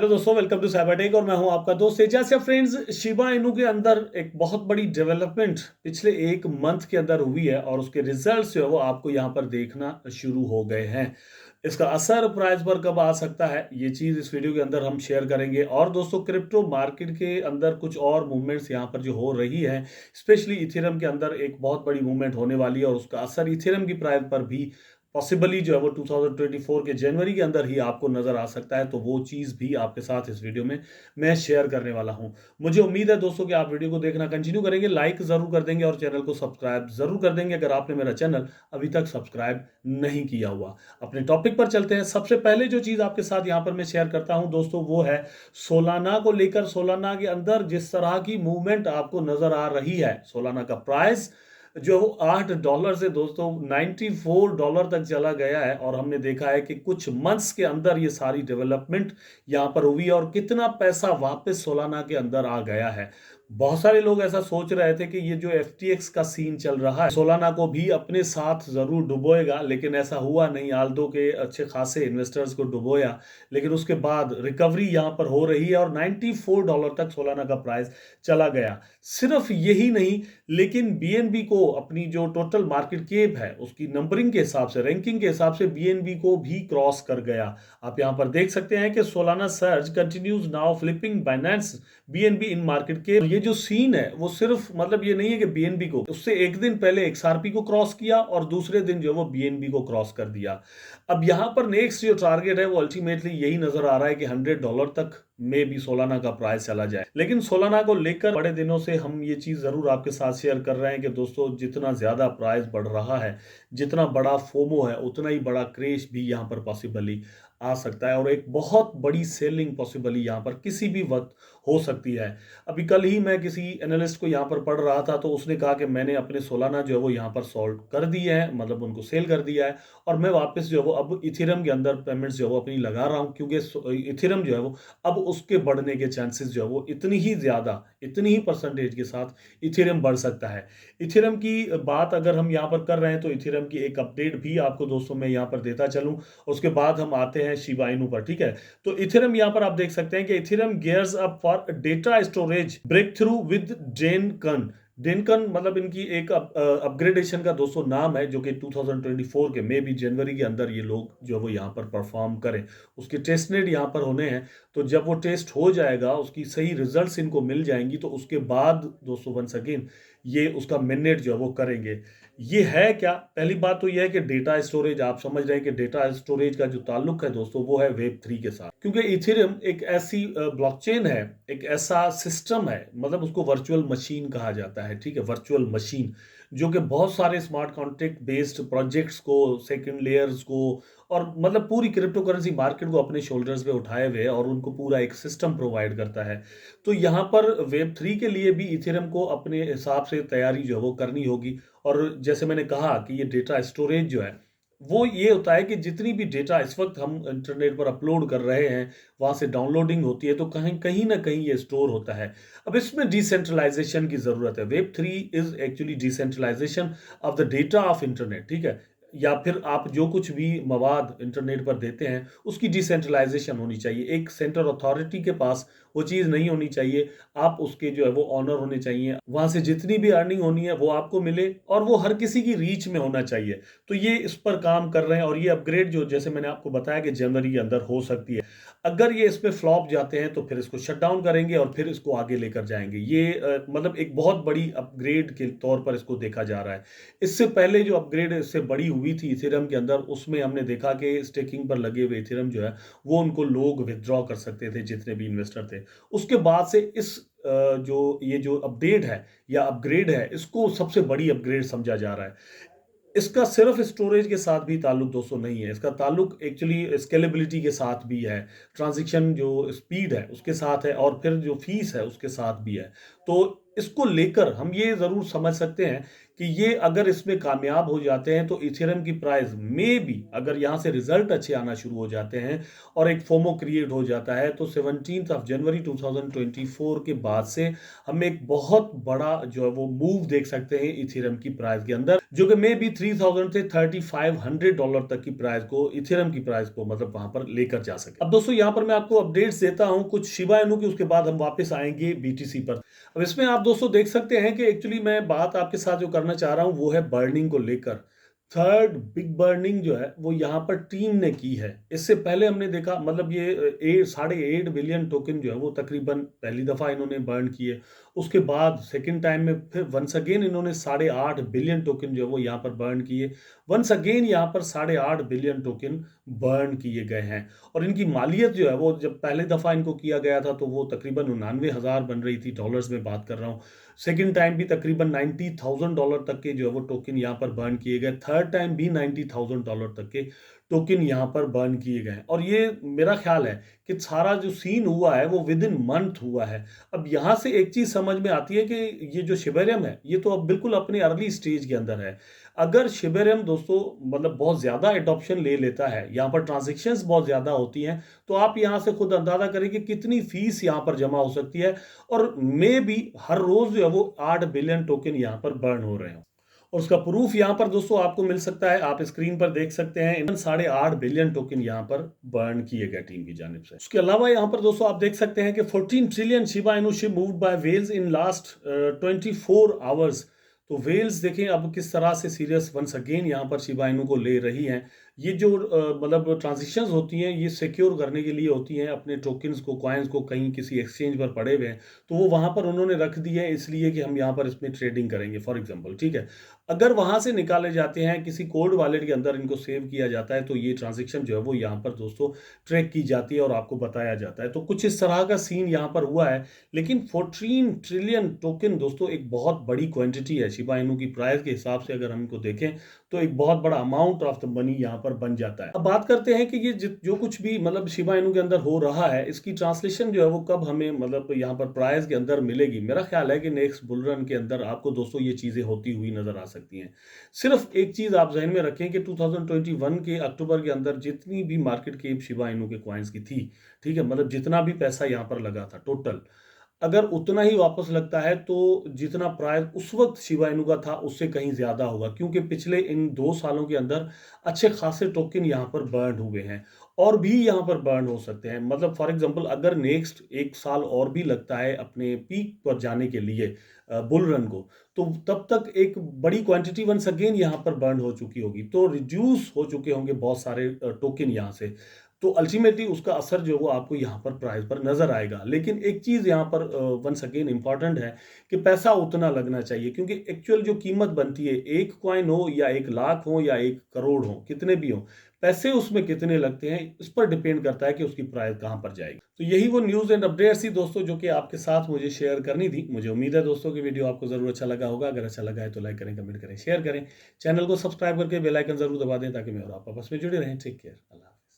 Hello दोस्तों, welcome to Cybertech और मैं हूं आपका दोस्त तेजस। फ्रेंड्स, शिबा इनू के अंदर एक बहुत बड़ी डेवलपमेंट पिछले एक मंथ के अंदर हुई है और उसके रिजल्ट्स जो है वो आपको यहां पर देखना शुरू हो गए हैं। इसका असर प्राइस पर कब आ सकता है, ये चीज इस वीडियो के अंदर हम शेयर करेंगे। और दोस्तों, क्रिप्टो मार्केट के अंदर कुछ और मूवमेंट्स यहां पर जो हो रही है, स्पेशली इथेरियम के अंदर एक बहुत बड़ी मूवमेंट होने वाली है और उसका असर इथेरियम की प्राइस पर भी पॉसिबली जो है वो 2024 के जनवरी के अंदर ही आपको नजर आ सकता है। तो वो चीज भी आपके साथ इस वीडियो में मैं शेयर करने वाला हूं। मुझे उम्मीद है दोस्तों कि आप वीडियो को देखना कंटिन्यू करेंगे, लाइक जरूर कर देंगे और चैनल को सब्सक्राइब जरूर कर देंगे अगर आपने मेरा चैनल अभी तक सब्सक्राइब नहीं किया हुआ। अपने टॉपिक पर चलते हैं। सबसे पहले जो चीज आपके साथ यहां पर मैं शेयर करता हूं दोस्तों, वो है सोलाना को लेकर। सोलाना के अंदर जिस तरह की मूवमेंट आपको नजर आ रही है, सोलाना का प्राइस जो है वो $8 से दोस्तों $94 तक चला गया है। और हमने देखा है कि कुछ मंथ्स के अंदर ये सारी डेवलपमेंट यहां पर हुई है और कितना पैसा वापस सोलाना के अंदर आ गया है। बहुत सारे लोग ऐसा सोच रहे थे कि ये जो FTX का सीन चल रहा है सोलाना को भी अपने साथ जरूर डुबोएगा, लेकिन ऐसा हुआ नहीं। आल्दो के अच्छे खासे इन्वेस्टर्स को डुबोया, लेकिन उसके बाद रिकवरी यहां पर हो रही है और $94 तक सोलाना का प्राइस चला गया। सिर्फ यही नहीं, लेकिन BNB को अपनी जो टोटल मार्केट कैप है उसकी नंबरिंग के हिसाब से, रैंकिंग के हिसाब से BNB को भी क्रॉस कर गया। आप यहां पर देख सकते हैं कि Solana surge continues now flipping Binance BNB इन मार्केट के। ये जो सीन है वो सिर्फ मतलब ये नहीं है कि BNB को, उससे एक दिन पहले XRP को क्रॉस किया और दूसरे दिन जो वो BNB को क्रॉस कर दिया। अब यहां पर नेक्स्ट जो टारगेट है वो अल्टीमेटली यही नजर आ रहा है कि $100 तक में भी सोलाना का प्राइस चला जाए। लेकिन सोलाना को लेकर बड़े दिनों से हम ये चीज जरूर आपके साथ शेयर कर रहे हैं कि दोस्तों, जितना ज्यादा प्राइस बढ़ रहा है, जितना बड़ा फोमो है, उतना ही बड़ा क्रेश भी यहां पर पॉसिबली आ सकता है और एक बहुत बड़ी सेलिंग पॉसिबली यहां पर किसी भी वक्त हो सकती है। अभी कल ही मैं किसी एनालिस्ट को यहां पर पढ़ रहा था, तो उसने कहा कि मैंने अपने सोलाना जो है वो यहां पर सॉल्व कर दिए हैं, मतलब उनको सेल कर दिया है और मैं वापस जो है वो अब इथेरियम के अंदर पेमेंट्स जो है वो अपनी लगा रहा हूं, क्योंकि इथेरियम जो है वो अब उसके बढ़ने के चांसेस जो है वो इतनी ही परसेंटेज के साथ इथेरियम बढ़ सकता है। इथेरियम की बात अगर हम यहाँ पर कर रहे हैं तो इथेरियम की एक अपडेट भी आपको दोस्तों मैं यहाँ पर देता चलूं, उसके बाद हम आते हैं शिबा इनू पर। ठीक है, तो इथेरियम यहाँ पर आप देख सकते हैं कि Ethereum gears up for data storage breakthrough with Dencun. Dencun मतलब इनकी एक अपग्रेडेशन का दोस्तों नाम है, जो कि 2024 के मे भी जनवरी के अंदर ये लोग जो है वो यहाँ पर परफॉर्म करें। उसके टेस्टनेट यहाँ पर होने हैं, तो जब वो टेस्ट हो जाएगा, उसकी सही रिजल्ट्स इनको मिल जाएंगी, तो उसके बाद दोस्तों वंस अगेन ये उसका मिनट जो है वो करेंगे। ये है क्या, पहली बात तो ये है कि डेटा स्टोरेज, आप समझ रहे हैं कि डेटा स्टोरेज का जो ताल्लुक है दोस्तों वो है वेब 3 के साथ, क्योंकि इथेरियम एक ऐसी ब्लॉकचेन है, एक ऐसा सिस्टम है, मतलब उसको वर्चुअल मशीन कहा जाता है। ठीक है, वर्चुअल मशीन जो कि बहुत सारे स्मार्ट कॉन्ट्रैक्ट बेस्ड प्रोजेक्ट्स को, सेकंड लेयर्स को और मतलब पूरी क्रिप्टो करेंसी मार्केट को अपने शोल्डर्स पे उठाए हुए और उनको पूरा एक सिस्टम प्रोवाइड करता है। तो यहाँ पर वेब 3 के लिए भी इथेरियम को अपने हिसाब से तैयारी जो है वो करनी होगी। और जैसे मैंने कहा कि ये डेटा स्टोरेज जो है वो ये होता है कि जितनी भी डेटा इस वक्त हम इंटरनेट पर अपलोड कर रहे हैं, वहां से डाउनलोडिंग होती है, तो कहीं कहीं ना कहीं ये स्टोर होता है। अब इसमें डिसेंट्रलाइजेशन की जरूरत है। Web 3 is actually decentralisation of the data of internet. ठीक है, या फिर आप जो कुछ भी मवाद इंटरनेट पर देते हैं उसकी डिसेंट्रलाइजेशन होनी चाहिए। एक सेंटर अथॉरिटी के पास वो चीज़ नहीं होनी चाहिए। आप उसके जो है वो ऑनर होने चाहिए, वहां से जितनी भी अर्निंग होनी है वो आपको मिले और वो हर किसी की रीच में होना चाहिए। तो ये इस पर काम कर रहे हैं और ये अपग्रेड जो जैसे मैंने आपको बताया कि जनवरी के अंदर हो सकती है। अगर ये इसमें फ्लॉप जाते हैं तो फिर इसको शट डाउन करेंगे और फिर इसको आगे लेकर जाएंगे। ये मतलब एक बहुत बड़ी अपग्रेड के तौर पर इसको देखा जा रहा है। इससे पहले जो अपग्रेड इससे बड़ी हुई थी इथेरियम के अंदर, उसमें हमने देखा कि स्टेकिंग पर लगे हुए इथेरियम जो है वो उनको लोग विथड्रॉ कर सकते थे, जितने भी इन्वेस्टर थे। उसके बाद से इस जो ये जो अपडेट है या अपग्रेड है, इसको सबसे बड़ी अपग्रेड समझा जा रहा है। इसका सिर्फ स्टोरेज के साथ भी ताल्लुक दोस्तों नहीं है, इसका ताल्लुक एक्चुअली स्केलेबिलिटी के साथ भी है, ट्रांजैक्शन जो स्पीड है उसके साथ है और फिर जो फीस है उसके साथ भी है। तो इसको लेकर हम ये ज़रूर समझ सकते हैं कि ये अगर इसमें कामयाब हो जाते हैं तो इथेरियम की प्राइस में भी अगर यहाँ से रिजल्ट अच्छे आना शुरू हो जाते हैं और एक फोमो क्रिएट हो जाता है तो 17 जनवरी 2024 के बाद से हम एक बहुत बड़ा जो है वो मूव देख सकते हैं इथेरियम की प्राइस के अंदर, जो कि मे बी 3000 से $3500 तक की प्राइस को, इथेरियम की प्राइस को मतलब वहां पर लेकर जा सके। अब दोस्तों यहाँ पर मैं आपको अपडेट्स देता हूं कुछ शिबा इनू की, उसके बाद हम वापस आएंगे बीटीसी पर। अब इसमें आप दोस्तों देख सकते हैं कि एक्चुअली मैं बात आपके साथ जो करना चाह रहा हूं वो है बर्निंग को लेकर। थर्ड बिग बर्निंग जो है वो यहाँ पर टीम ने की है। इससे पहले हमने देखा मतलब ये 8.5 बिलियन टोकन जो है वो तकरीबन पहली दफा इन्होंने बर्न किए। उसके बाद सेकंड टाइम में फिर वंस अगेन इन्होंने 8.5 बिलियन टोकन जो है वो यहाँ पर बर्न किए। वंस अगेन यहाँ पर 8.5 बिलियन टोकन बर्न किए गए हैं। और इनकी मालियत जो है वो जब पहली दफा इनको किया गया था तो वो तकरीबन 99,000 बन रही थी, डॉलर्स में बात कर रहा हूँ। सेकेंड टाइम भी तकरीबन $90,000 तक के जो है वो टोकन यहाँ पर बर्न किए गए। थर्ड टाइम भी $90,000 तक के टोकन यहाँ पर बर्न किए गए। और ये मेरा ख्याल है कि सारा जो सीन हुआ है वो विद इन मंथ हुआ है। अब यहाँ से एक चीज समझ में आती है कि ये जो शिबेरियम है ये तो अब बिल्कुल अपने अर्ली स्टेज के अंदर है। अगर शिबेरियम दोस्तों मतलब बहुत ज्यादा एडॉप्शन ले लेता है, यहाँ पर ट्रांजेक्शन्स बहुत ज्यादा होती हैं, तो आप यहाँ से खुद अंदाजा करें कि कितनी फीस यहाँ पर जमा हो सकती है। और मे भी हर रोज जो है वो 8 बिलियन टोकन यहाँ पर बर्न हो रहे हो। और उसका प्रूफ यहाँ पर दोस्तों आपको मिल सकता है, आप स्क्रीन पर देख सकते हैं। 8.5 बिलियन टोकन यहाँ पर बर्न किए गए टीम की जानिब से। उसके अलावा यहाँ पर दोस्तों आप देख सकते हैं कि 14 trillion Shiba Inu SHIB moved by whales in last 24 hours. तो वेल्स देखें अब किस तरह से सीरियस वंस अगेन यहाँ पर शिबा इनू को ले रही हैं। ये जो मतलब ट्रांजिशंस होती हैं ये सिक्योर करने के लिए होती हैं, अपने टोकन्स को, कॉइन्स को कहीं किसी एक्सचेंज पर पड़े हुए हैं तो वो वहां पर उन्होंने रख दिए हैं इसलिए कि हम यहाँ पर इसमें ट्रेडिंग करेंगे फॉर एग्जांपल, ठीक है। अगर वहां से निकाले जाते हैं किसी कोल्ड वॉलेट के अंदर इनको सेव किया जाता है तो ये ट्रांजेक्शन जो है वो यहाँ पर दोस्तों ट्रैक की जाती है और आपको बताया जाता है। तो कुछ इस तरह का सीन यहाँ पर हुआ है। लेकिन 14 ट्रिलियन टोकन दोस्तों एक बहुत बड़ी क्वांटिटी है। शिबा इनू की प्राइस के हिसाब से अगर हम इनको देखें तो एक बहुत बड़ा अमाउंट ऑफ द मनी यहाँ पर बन जाता है। अब बात करते हैं कि ये जो कुछ भी मतलब शिबा इनू के अंदर हो रहा है इसकी ट्रांसलेशन जो है वो कब हमें मतलब यहाँ पर प्राइस के अंदर मिलेगी। मेरा ख्याल है कि नेक्स्ट बुल रन के अंदर आपको दोस्तों ये चीजें होती हुई नजर आ सकती हैं। सिर्फ एक चीज आप जहन में रखें कि 2021 के अक्टूबर के अंदर जितनी भी मार्केट कैप शिबा इनू के कॉइन्स की थी, ठीक है, मतलब जितना भी पैसा यहाँ पर लगा था टोटल, अगर उतना ही वापस लगता है तो जितना प्राइस उस वक्त शिबा इनू का था उससे कहीं ज्यादा होगा, क्योंकि पिछले इन 2 सालों के अंदर अच्छे खासे टोकन यहाँ पर बर्न हुए हैं और भी यहाँ पर बर्न हो सकते हैं। मतलब फॉर एग्जांपल अगर नेक्स्ट 1 साल और भी लगता है अपने पीक पर जाने के लिए बुल रन को, तो तब तक एक बड़ी क्वांटिटी वंस अगेन यहाँ पर बर्न हो चुकी होगी, तो रिड्यूस हो चुके होंगे बहुत सारे टोकन यहाँ से। तो अल्टीमेटली उसका असर जो है वो आपको यहाँ पर प्राइस पर नजर आएगा। लेकिन एक चीज यहाँ पर वंस अगेन इंपॉर्टेंट है कि पैसा उतना लगना चाहिए, क्योंकि एक्चुअल जो कीमत बनती है, एक कॉइन हो या 1 लाख हो या 1 करोड़ हो, कितने भी हो, पैसे उसमें कितने लगते हैं इस पर डिपेंड करता है कि उसकी प्राइस कहाँ पर जाएगी। तो यही वो न्यूज एंड अपडेट्स थी दोस्तों जो कि आपके साथ मुझे शेयर करनी थी। मुझे उम्मीद है दोस्तों की वीडियो आपको जरूर अच्छा लगा होगा। अगर अच्छा लगा है तो लाइक करें, कमेंट करें, शेयर करें, चैनल को सब्सक्राइब करके बेल आइकन जरूर दबा दें ताकि मैं और आप आपस में जुड़े रहें। Take care.